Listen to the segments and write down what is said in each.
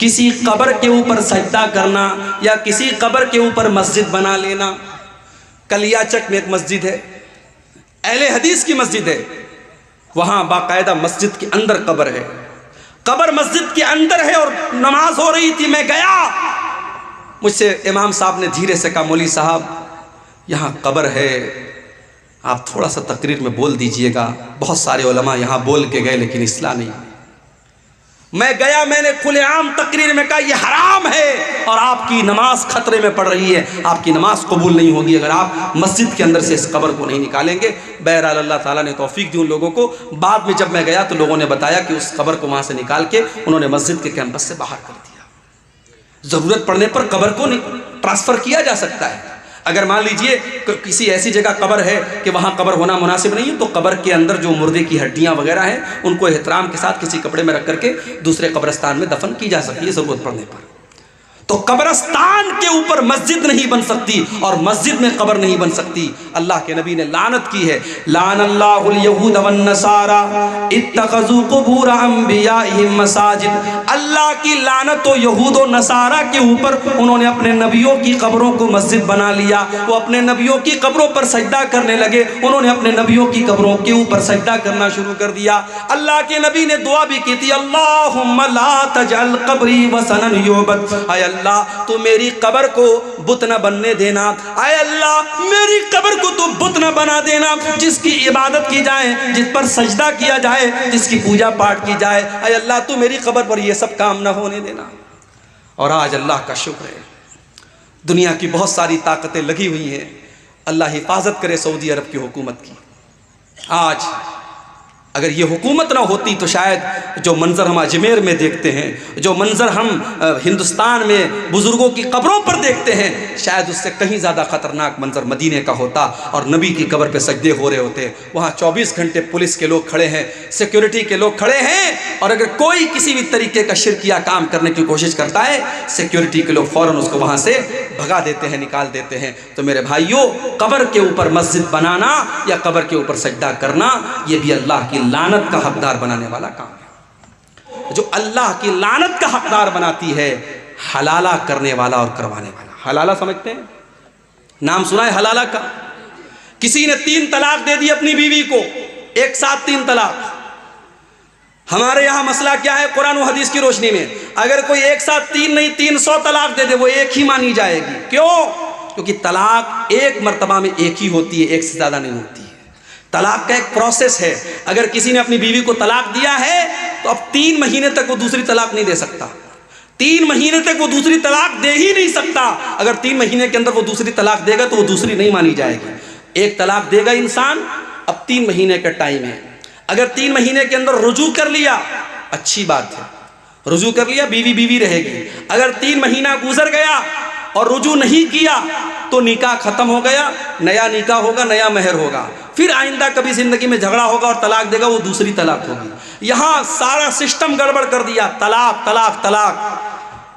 کسی قبر کے اوپر سجدہ کرنا یا کسی قبر کے اوپر مسجد بنا لینا. کلیاچک میں ایک مسجد ہے، اہل حدیث کی مسجد ہے، وہاں باقاعدہ مسجد کے اندر قبر ہے، قبر مسجد کے اندر ہے اور نماز ہو رہی تھی. میں گیا، مجھ سے امام صاحب نے دھیرے سے کہا مولوی صاحب یہاں قبر ہے، آپ تھوڑا سا تقریر میں بول دیجئے گا. بہت سارے علماء یہاں بول کے گئے لیکن اصلاح نہیں. میں گیا، میں نے کھلے عام تقریر میں کہا یہ حرام ہے اور آپ کی نماز خطرے میں پڑ رہی ہے، آپ کی نماز قبول نہیں ہوگی اگر آپ مسجد کے اندر سے اس قبر کو نہیں نکالیں گے. بہرحال اللہ تعالیٰ نے توفیق دی ان لوگوں کو. بعد میں جب میں گیا تو لوگوں نے بتایا کہ اس قبر کو وہاں سے نکال کے انہوں نے مسجد کے کیمپس سے باہر کر دیا. ضرورت پڑنے پر قبر کو ٹرانسفر کیا جا سکتا ہے. اگر مان لیجئے کسی ایسی جگہ قبر ہے کہ وہاں قبر ہونا مناسب نہیں ہے تو قبر کے اندر جو مردے کی ہڈیاں وغیرہ ہیں ان کو احترام کے ساتھ کسی کپڑے میں رکھ کر کے دوسرے قبرستان میں دفن کی جا سکتی ہے ضرورت پڑنے پر. تو قبرستان کے اوپر مسجد نہیں بن سکتی اور مسجد میں قبر نہیں بن سکتی. اللہ کے نبی نے لعنت کی ہے. لعن اللہ الیہود والنصارى اتخذوا قبور انبیائہم مساجد. اللہ کی لعنت و یہود و نصارہ کے اوپر، انہوں نے اپنے نبیوں کی قبروں کو مسجد بنا لیا. وہ اپنے نبیوں کی قبروں پر سجدہ کرنے لگے، انہوں نے اپنے نبیوں کی قبروں کے اوپر سجدہ کرنا شروع کر دیا. اللہ کے نبی نے دعا بھی کی تھی اللہم لا تجعل قبری وثنا یعبد. اے اللہ تو میری قبر کو بت نہ بننے دینا، اے اللہ میری قبر کو تو بت نہ بنا دینا جس کی عبادت کی جائے، جس پر سجدہ کیا جائے، جس کی پوجا پاٹ کی جائے. اے اللہ تو میری قبر پر یہ سب کام نہ ہونے دینا. اور آج اللہ کا شکر ہے دنیا کی بہت ساری طاقتیں لگی ہوئی ہیں. اللہ حفاظت کرے سعودی عرب کی حکومت کی. آج اگر یہ حکومت نہ ہوتی تو شاید جو منظر ہم اجمیر میں دیکھتے ہیں، جو منظر ہم ہندوستان میں بزرگوں کی قبروں پر دیکھتے ہیں، شاید اس سے کہیں زیادہ خطرناک منظر مدینے کا ہوتا اور نبی کی قبر پہ سجدے ہو رہے ہوتے. وہاں 24 گھنٹے پولیس کے لوگ کھڑے ہیں، سیکیورٹی کے لوگ کھڑے ہیں، اور اگر کوئی کسی بھی طریقے کا شرکیہ کام کرنے کی کوشش کرتا ہے سیکیورٹی کے لوگ فوراً اس کو وہاں سے بھگا دیتے ہیں، نکال دیتے ہیں. تو میرے بھائیوں، قبر کے اوپر مسجد بنانا یا قبر کے اوپر سجدہ کرنا یہ بھی اللہ کی لعنت کا حقدار بنانے والا کام ہے. جو اللہ کی لعنت کا حقدار بناتی ہے حلالہ کرنے والا اور کروانے والا. حلالہ سمجھتے ہیں؟ نام سنا ہے حلالہ کا؟ کسی نے 3 طلاق دے دی اپنی بیوی کو، ایک ساتھ 3 طلاق. ہمارے یہاں مسئلہ کیا ہے قرآن و حدیث کی روشنی میں؟ اگر کوئی ایک ساتھ 3 نہیں 300 طلاق دے دے وہ ایک ہی مانی جائے گی. کیوں؟ کیونکہ طلاق ایک مرتبہ میں ایک ہی ہوتی ہے، ایک سے زیادہ نہیں ہوتی ہے. طلاق کا ایک پروسیس ہے. اگر کسی نے اپنی بیوی کو طلاق دیا ہے تو اب 3 مہینے تک وہ دوسری طلاق نہیں دے سکتا. 3 مہینے تک وہ دوسری طلاق دے ہی نہیں سکتا. اگر 3 مہینے کے اندر وہ دوسری طلاق دے گا تو وہ دوسری نہیں مانی جائے گی. ایک طلاق دے گا انسان، اب 3 مہینے کا ٹائم ہے. اگر 3 مہینے کے اندر رجوع کر لیا اچھی بات ہے، رجوع کر لیا بیوی بیوی رہے گی. اگر 3 مہینہ گزر گیا اور رجوع نہیں کیا تو نکاح ختم ہو گیا، نیا نکاح ہوگا، نیا مہر ہوگا. پھر آئندہ کبھی زندگی میں جھگڑا ہوگا اور طلاق دے گا وہ دوسری طلاق ہوگی. یہاں سارا سسٹم گڑبڑ کر دیا، طلاق طلاق طلاق.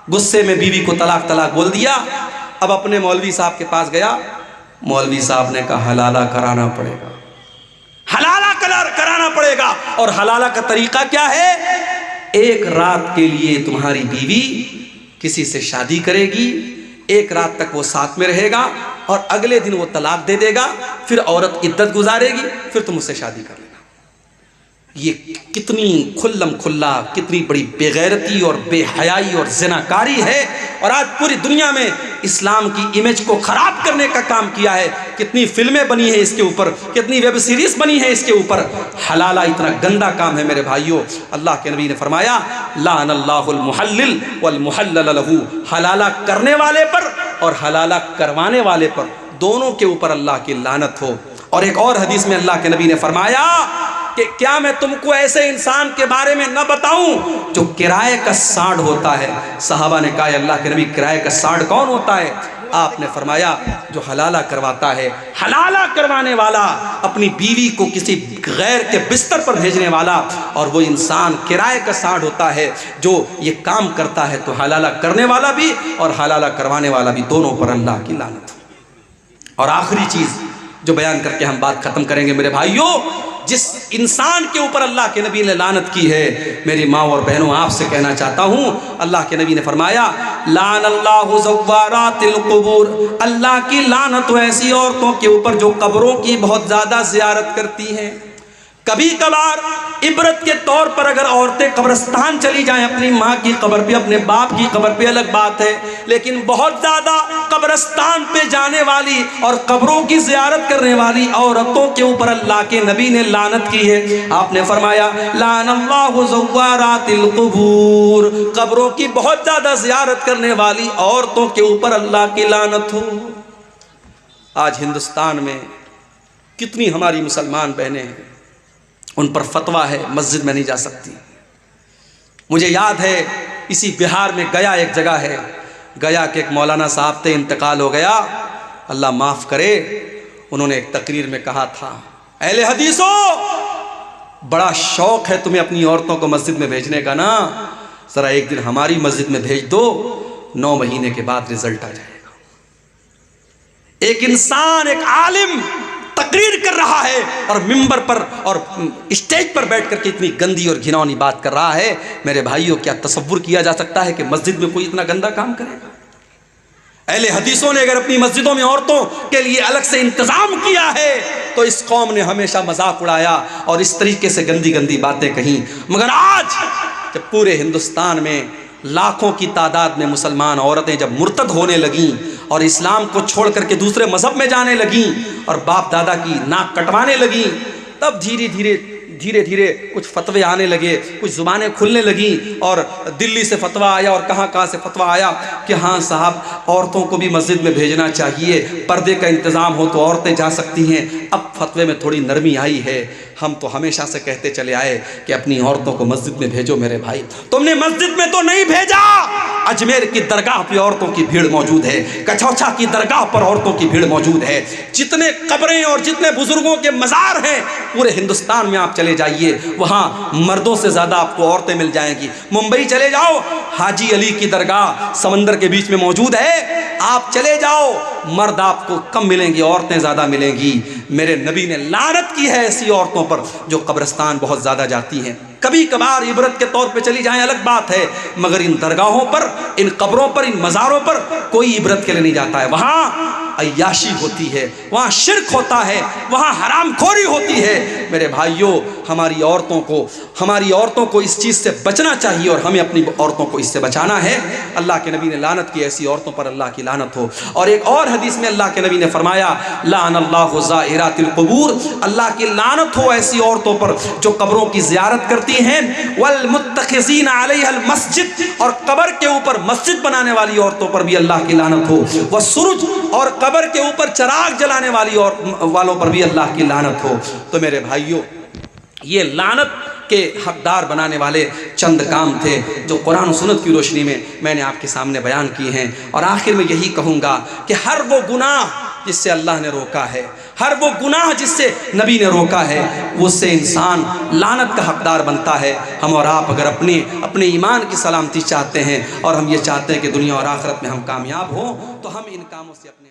غصے میں بیوی کو طلاق طلاق بول دیا. اب اپنے مولوی صاحب کے پاس گیا، مولوی صاحب نے کہا حلالہ کرانا پڑے گا، حلالہ کرانا پڑے گا. اور حلالہ کا طریقہ کیا ہے؟ ایک رات کے لیے تمہاری بیوی کسی سے شادی کرے گی، ایک رات تک وہ ساتھ میں رہے گا اور اگلے دن وہ طلاق دے دے گا، پھر عورت عدت گزارے گی، پھر تم اس سے شادی کر لینا. یہ کتنی کھلم کھلا، کتنی بڑی بے غیرتی اور بے حیائی اور زناکاری ہے. اور آج پوری دنیا میں اسلام کی امیج کو خراب کرنے کا کام کیا ہے. کتنی فلمیں بنی ہیں اس کے اوپر، کتنی ویب سیریز بنی ہیں اس کے اوپر. حلالہ اتنا گندا کام ہے میرے بھائیوں. اللہ کے نبی نے فرمایا لعن اللہ المحلل والمحلل لہ. حلالہ کرنے والے پر اور حلالہ کروانے والے پر دونوں کے اوپر اللہ کی لعنت ہو. اور ایک اور حدیث میں اللہ کے نبی نے فرمایا کہ کیا میں تم کو ایسے انسان کے بارے میں نہ بتاؤں جو کرائے کا سانڈ ہوتا ہے؟ صحابہ نے کہا اللہ کے نبی کرائے کا سانڈ کون ہوتا ہے؟ آپ نے فرمایا جو حلالہ کرواتا ہے. حلالہ کروانے والا اپنی بیوی کو کسی غیر کے بستر پر بھیجنے والا، اور وہ انسان کرائے کا سانڈ ہوتا ہے جو یہ کام کرتا ہے. تو حلالہ کرنے والا بھی اور حلالہ کروانے والا بھی دونوں پر اللہ کی لعنت. اور آخری چیز جو بیان کر کے ہم بات ختم کریں گے میرے بھائیوں، جس انسان کے اوپر اللہ کے نبی نے لعنت کی ہے، میری ماں اور بہنوں آپ سے کہنا چاہتا ہوں، اللہ کے نبی نے فرمایا لعن اللہ زوارات القبور، اللہ کی لعنت ایسی عورتوں کے اوپر جو قبروں کی بہت زیادہ زیارت کرتی ہیں۔ کبھی کبھار عبرت کے طور پر اگر عورتیں قبرستان چلی جائیں اپنی ماں کی قبر پہ، اپنے باپ کی قبر پہ، الگ بات ہے، لیکن بہت زیادہ قبرستان پہ جانے والی اور قبروں کی زیارت کرنے والی عورتوں کے اوپر اللہ کے نبی نے لعنت کی ہے۔ آپ نے فرمایا لعن اللہ زوارات القبور، قبروں کی بہت زیادہ زیارت کرنے والی عورتوں کے اوپر اللہ کی لعنت ہو۔ آج ہندوستان میں کتنی ہماری مسلمان بہنیں ہیں، ان پر فتویٰ ہے مسجد میں نہیں جا سکتی۔ مجھے یاد ہے اسی بہار میں گیا ایک جگہ ہے، گیا کہ ایک مولانا صاحب تھے، انتقال ہو گیا، اللہ معاف کرے، انہوں نے ایک تقریر میں کہا تھا اہل حدیثوں بڑا شوق ہے تمہیں اپنی عورتوں کو مسجد میں بھیجنے کا نا، ذرا ایک دن ہماری مسجد میں بھیج دو، 9 مہینے کے بعد رزلٹ آ جائے گا۔ ایک انسان، ایک عالم تقریر کر رہا ہے اور ممبر پر اور اسٹیج پر بیٹھ کر کے اتنی گندی اور گھناؤنی بات کر رہا ہے، میرے بھائیوں کیا تصور کیا جا سکتا ہے کہ مسجد میں کوئی اتنا گندا کام کرے گا؟ اہل حدیثوں نے اگر اپنی مسجدوں میں عورتوں کے لیے الگ سے انتظام کیا ہے تو اس قوم نے ہمیشہ مذاق اڑایا اور اس طریقے سے گندی گندی باتیں کہیں، مگر آج جب پورے ہندوستان میں لاکھوں کی تعداد میں مسلمان عورتیں جب مرتد ہونے لگیں اور اسلام کو چھوڑ کر کے دوسرے مذہب میں جانے لگیں اور باپ دادا کی ناک کٹوانے لگیں، تب دھیرے دھیرے کچھ فتوے آنے لگے، کچھ زبانیں کھلنے لگیں، اور دلی سے فتویٰ آیا اور کہاں سے فتویٰ آیا کہ ہاں صاحب عورتوں کو بھی مسجد میں بھیجنا چاہیے، پردے کا انتظام ہو تو عورتیں جا سکتی ہیں۔ اب فتوے میں تھوڑی نرمی آئی ہے، ہم تو ہمیشہ سے کہتے چلے آئے کہ اپنی عورتوں کو مسجد میں بھیجو۔ میرے بھائی تم نے مسجد میں تو نہیں بھیجا، اجمیر کی درگاہ پہ عورتوں کی بھیڑ موجود ہے، کچھوچا کی درگاہ پر عورتوں کی بھیڑ موجود ہے، جتنے قبریں اور جتنے بزرگوں کے مزار ہیں پورے ہندوستان میں آپ چلے جائیے، وہاں مردوں سے زیادہ آپ کو عورتیں مل جائیں گی۔ ممبئی چلے جاؤ، حاجی علی کی درگاہ سمندر کے بیچ میں موجود ہے، آپ چلے جاؤ، مرد آپ کو کم ملیں گی، عورتیں زیادہ ملیں گی۔ میرے نبی نے لعنت کی ہے ایسی عورتوں پر جو قبرستان بہت زیادہ جاتی ہیں۔ کبھی کبھار عبرت کے طور پہ چلی جائیں الگ بات ہے، مگر ان درگاہوں پر، ان قبروں پر، ان مزاروں پر کوئی عبرت کے لیے نہیں جاتا ہے۔ وہاں عیاشی ہوتی ہے، وہاں شرک ہوتا ہے، وہاں حرام خوری ہوتی ہے۔ میرے بھائیوں ہماری عورتوں کو اس چیز سے بچنا چاہیے اور ہمیں اپنی عورتوں کو اس سے بچانا ہے۔ اللہ کے نبی نے لعنت کی، ایسی عورتوں پر اللہ کی لعنت ہو۔ اور ایک اور حدیث میں اللہ کے نبی نے فرمایا لعن اللہ زائرات القبور، اللہ کی لعنت ہو ایسی عورتوں پر جو قبروں کی زیارت کرتی ہیں، والمتخذین علیہ المسجد، اور قبر کے اوپر مسجد بنانے والی عورتوں پر بھی اللہ کی لعنت ہو، والسرج، اور قبر کے اوپر چراغ جلانے والوں پر بھی اللہ کی لعنت ہو۔ تو میرے بھائیوں یہ لعنت کے حقدار بنانے والے چند کام تھے جو قرآن و سنت کی روشنی میں نے آپ کے سامنے بیان کی ہیں۔ اور آخر میں یہی کہوں گا کہ ہر وہ گناہ جس سے اللہ نے روکا ہے، ہر وہ گناہ جس سے نبی نے روکا ہے، اس سے انسان لعنت کا حقدار بنتا ہے۔ ہم اور آپ اگر اپنے ایمان کی سلامتی چاہتے ہیں اور ہم یہ چاہتے ہیں کہ دنیا اور آخرت میں ہم کامیاب ہوں، تو ہم ان کاموں سے اپنے